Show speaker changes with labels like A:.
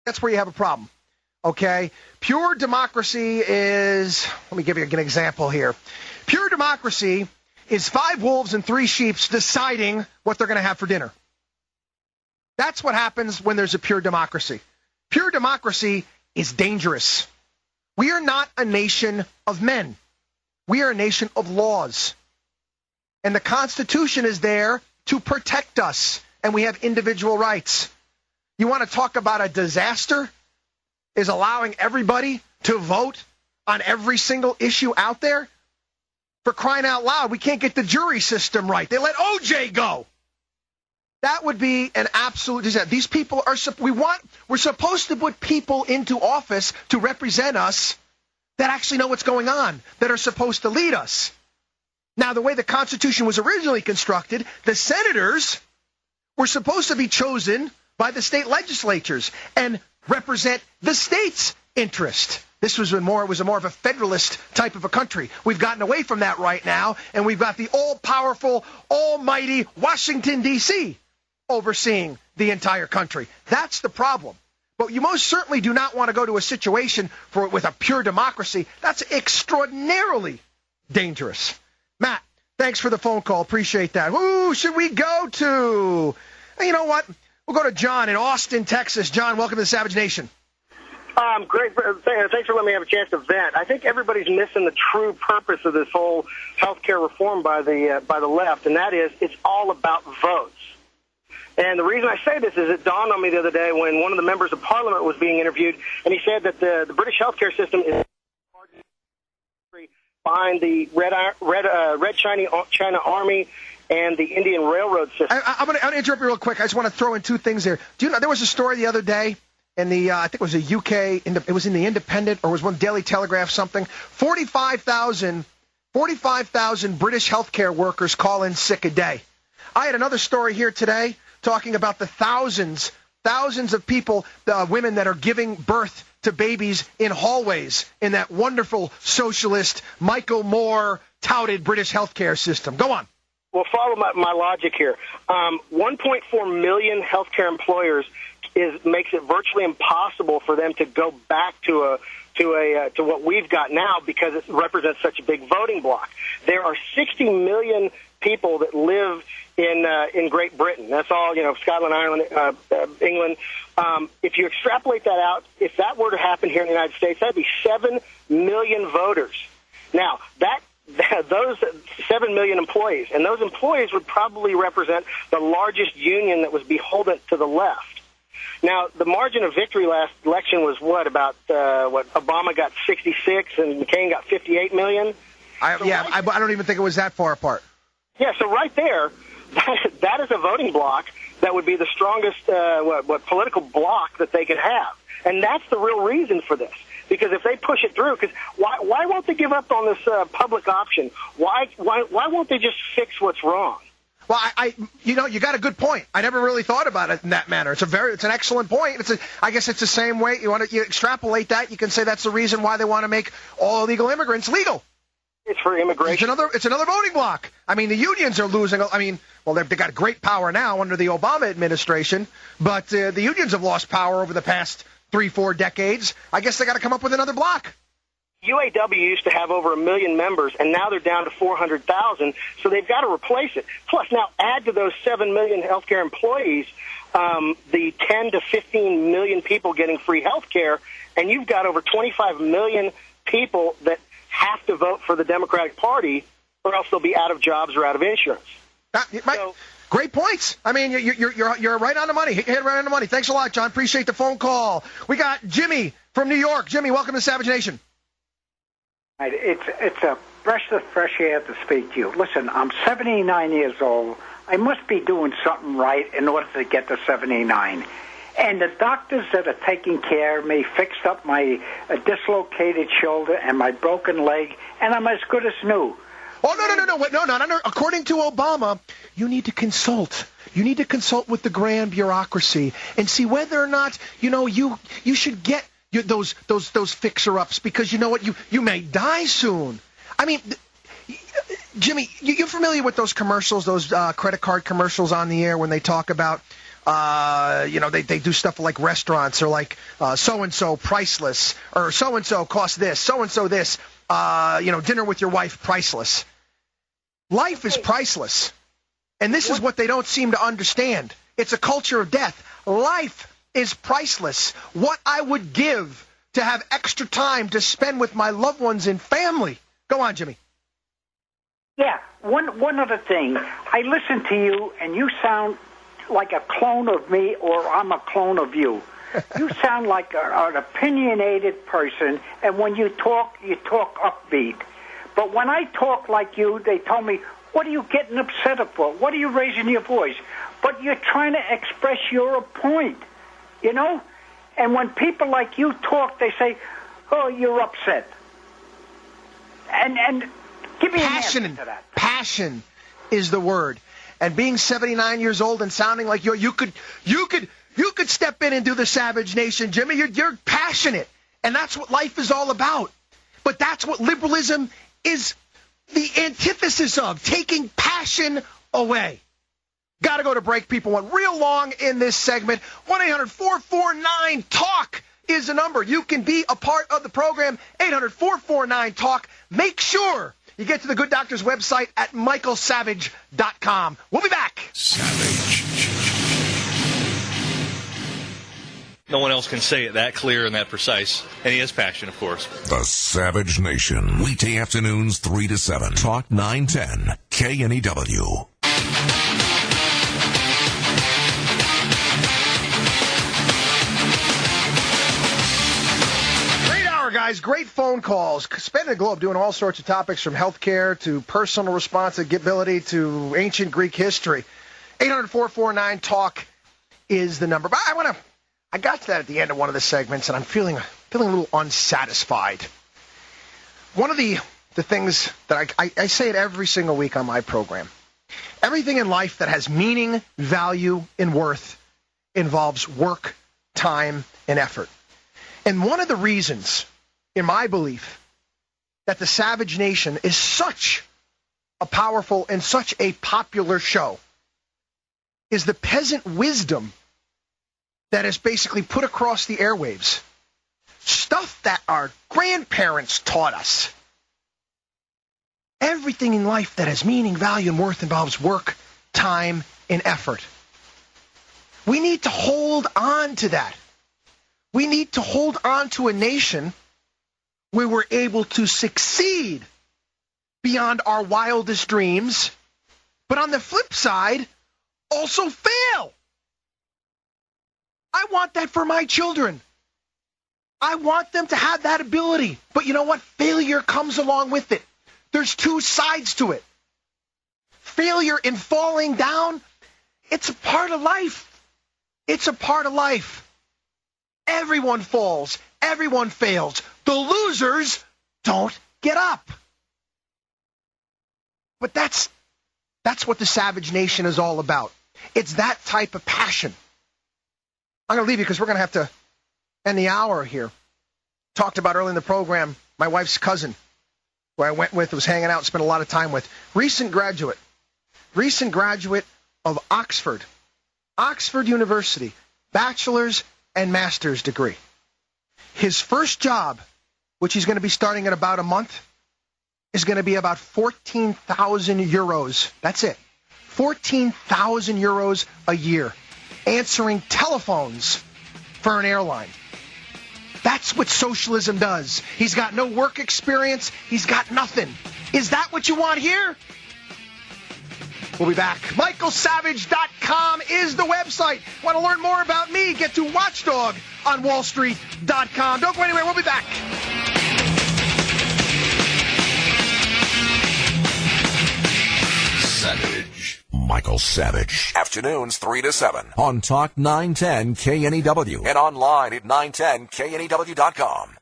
A: That's where you have a problem. Okay? Pure democracy is, let me give you an example here. Pure democracy is 5 wolves and 3 sheep deciding what they're going to have for dinner. That's what happens when there's a pure democracy. Pure democracy is dangerous. We are not a nation of men. We are a nation of laws. And the Constitution is there to protect us, and we have individual rights. You want to talk about a disaster? Is allowing everybody to vote on every single issue out there? For crying out loud, we can't get the jury system right. They let OJ go. That would be an absolute disaster. These people are, we're supposed to put people into office to represent us that actually know what's going on, that are supposed to lead us. Now, the way the Constitution was originally constructed, the senators were supposed to be chosen by the state legislatures and represent the state's interest. This was more of a federalist type of a country. We've gotten away from that right now, and we've got the all-powerful, almighty Washington, D.C. overseeing the entire country. That's the problem. But you most certainly do not want to go to a situation with a pure democracy. That's extraordinarily dangerous. Matt, thanks for the phone call. Appreciate that. Who should we go to? You know what? We'll go to John in Austin, Texas. John, welcome to the Savage Nation.
B: Great. Thanks for letting me have a chance to vent. I think everybody's missing the true purpose of this whole health care reform by the left, and that is it's all about votes. And the reason I say this is it dawned on me the other day when one of the members of Parliament was being interviewed, and he said that the British healthcare system is behind the Red China Army and the Indian Railroad system.
A: I'm going to interrupt you real quick. I just want to throw in 2 things here. Do you know there was a story the other day in the I think it was a UK, it was in the Independent or it was one Daily Telegraph something. 45,000 British healthcare workers call in sick a day. I had another story here today talking about the thousands of people, women that are giving birth to babies in hallways in that wonderful socialist Michael Moore touted British healthcare system. Go on.
B: Well, follow my logic here. 1.4 million healthcare employers makes it virtually impossible for them to go back to what we've got now because it represents such a big voting bloc. There are 60 million people that live in Great Britain. That's all, Scotland, Ireland, England. If you extrapolate that out, if that were to happen here in the United States, that'd be 7 million voters. Now, those 7 million employees, and those employees would probably represent the largest union that was beholden to the left. Now, the margin of victory last election was Obama got 66 and McCain got 58 million?
A: I don't even think it was that far apart.
B: Yeah, so right there, that is a voting bloc that would be the strongest political bloc that they could have. And that's the real reason for this. Because if they push it through, because why won't they give up on this public option? Why won't they just fix what's wrong?
A: Well, you got a good point. I never really thought about it in that manner. It's an excellent point. I guess it's the same way. You extrapolate that. You can say that's the reason why they want to make all illegal immigrants legal.
B: It's for immigration.
A: It's another voting bloc. I mean, the unions are losing. They got great power now under the Obama administration, but the unions have lost power over the past 3-4 decades. I guess they got to come up with another block.
B: UAW used to have over 1 million members, and now they're down to 400,000, so they've got to replace it. Plus, now add to those 7 million healthcare employees the 10 to 15 million people getting free health care, and you've got over 25 million people that have to vote for the Democratic Party, or else they'll be out of jobs or out of insurance.
A: Great points. I mean, you're right on the money. Hit right on the money. Thanks a lot, John. Appreciate the phone call. We got Jimmy from New York. Jimmy, welcome to Savage Nation.
C: It's a breath of fresh air to speak to you. Listen, I'm 79 years old. I must be doing something right in order to get to 79. And the doctors that are taking care of me fixed up my dislocated shoulder and my broken leg, and I'm as good as new.
A: Oh, no. According to Obama, you need to consult. You need to consult with the grand bureaucracy and see whether or not, you should get those fixer-ups because you know what? You may die soon. I mean, Jimmy, you're familiar with those commercials, those credit card commercials on the air when they talk about They do stuff like restaurants or like so-and-so priceless, or so-and-so costs this, so-and-so this, dinner with your wife priceless. Life is priceless. And this is what they don't seem to understand. It's a culture of death. Life is priceless. What I would give to have extra time to spend with my loved ones and family. Go on, Jimmy.
C: Yeah, one other thing. I listen to you, and you sound like a clone of me, or I'm a clone of you. You sound like an opinionated person, and when you talk upbeat. But when I talk like you, they tell me, what are you getting upset for? What are you raising your voice? But you're trying to express your point, And when people like you talk, they say, oh, you're upset. And give me an answer to that.
A: Passion is the word. And being 79 years old and sounding like you could step in and do the Savage Nation, Jimmy. You're passionate, and that's what life is all about. But that's what liberalism is the antithesis of, taking passion away. Got to go to break. People went real long in this segment. 1-800-449-TALK is the number. You can be a part of the program. 800-449-TALK. Make sure you get to the Good Doctor's website at michaelsavage.com. We'll be back.
D: Savage.
E: No one else can say it that clear and that precise. And he has passion, of course.
D: The Savage Nation. Weekday afternoons 3 to 7. Talk 910 KNEW.
A: Guys, great phone calls. Spanning the globe, doing all sorts of topics from healthcare to personal responsibility to ancient Greek history. 800-449-TALK is the number. But I got to that at the end of one of the segments, and I'm feeling a little unsatisfied. One of the things that I say it every single week on my program. Everything in life that has meaning, value, and worth involves work, time, and effort. And one of the reasons, in my belief, that the Savage Nation is such a powerful and such a popular show is the peasant wisdom that is basically put across the airwaves. Stuff that our grandparents taught us. Everything in life that has meaning, value, and worth involves work, time, and effort. We need to hold on to that. We need to hold on to a nation where we're able to succeed beyond our wildest dreams, but on the flip side, also fail. I want that for my children. I want them to have that ability. But you know what? Failure comes along with it. There's two sides to it. Failure in falling down, it's a part of life. It's a part of life. Everyone falls. Everyone fails. The losers don't get up. But that's what the Savage Nation is all about. It's that type of passion. I'm going to leave you because we're going to have to end the hour here. Talked about early in the program, my wife's cousin, who I went with, was hanging out, spent a lot of time with. Recent graduate of Oxford University, bachelor's and master's degree. His first job, which he's going to be starting in about a month, is going to be about 14,000 euros. That's it. 14,000 euros a year, answering telephones for an airline. That's what socialism does. He's got no work experience. He's got nothing. Is that what you want here? We'll be back. michaelsavage.com is the website. Want to learn more about me? Get to watchdogonwallstreet.com. Don't go anywhere. We'll be back.
D: Savage. Michael Savage. Afternoons 3 to 7 on Talk 910 KNEW and online at 910KNEW.com.